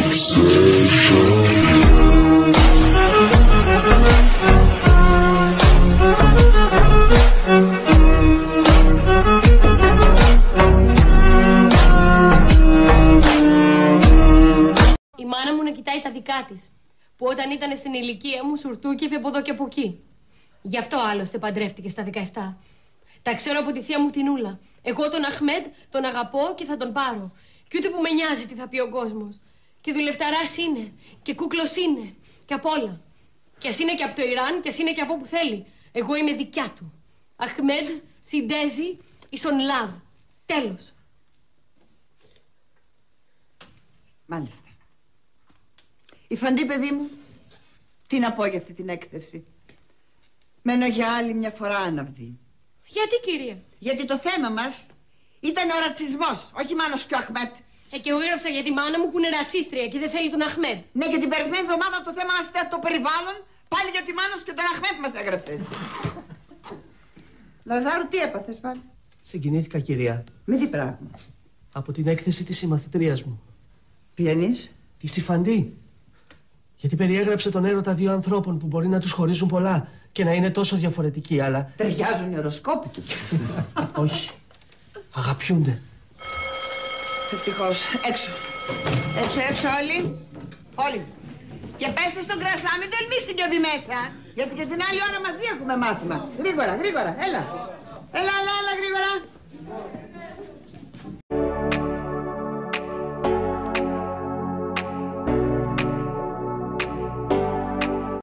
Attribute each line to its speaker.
Speaker 1: Η μάνα μου να κοιτάει τα δικά της, που όταν ήταν στην ηλικία μου σουρτούκευε από εδώ και από εκεί. Γι' αυτό άλλωστε παντρεύτηκε στα 17. Τα ξέρω από τη θεία μου την Ούλα. Εγώ τον Αχμέντ τον αγαπώ και θα τον πάρω. Κι ούτε που με νοιάζει τι θα πει ο κόσμος. Και δουλευταράς είναι, και κούκλος είναι, και απ' όλα. Κι ας είναι και από το Ιράν, κι ας είναι και από όπου θέλει. Εγώ είμαι δικιά του. Αχμέντ, Σιντέζη, ίσον love. Τέλος.
Speaker 2: Μάλιστα. Η Φαντή, παιδί μου, τι να πω για αυτή την έκθεση. Μένω για άλλη μια φορά άναυδη.
Speaker 1: Γιατί, κυρία?
Speaker 2: Γιατί το θέμα μας ήταν ο ρατσισμός, όχι Μάνος και ο Αχμέτ.
Speaker 1: Και εγώ έγραψα για τη μάνα μου που είναι ρατσίστρια και δεν θέλει τον Αχμέντ.
Speaker 2: Ναι, και την περασμένη εβδομάδα το θέμα μας ήταν το περιβάλλον. Πάλι για τη Μάνος και τον Αχμέτ μας έγραψες. Λαζάρου, τι έπαθες πάλι?
Speaker 3: Συγκινήθηκα, κυρία.
Speaker 2: Με τι πράγμα?
Speaker 3: Από την έκθεση της συμμαθητρίας μου.
Speaker 2: Ποιανής?
Speaker 3: Τη Φαντή. Γιατί περιέγραψε τον έρωτα δύο ανθρώπων που μπορεί να τους χωρίζουν πολλά και να είναι τόσο διαφορετικοί, αλλά...
Speaker 2: Ταιριάζουν οι οροσκόποι τους.
Speaker 3: Όχι. Αγαπιούνται.
Speaker 2: Ευτυχώς. Έξω. Έξω όλοι. Όλοι. Και πέστε στον Κρασά, μην τολμήσει και μπει μέσα. Γιατί και την άλλη ώρα μαζί έχουμε μάθημα. Γρήγορα. Έλα, γρήγορα.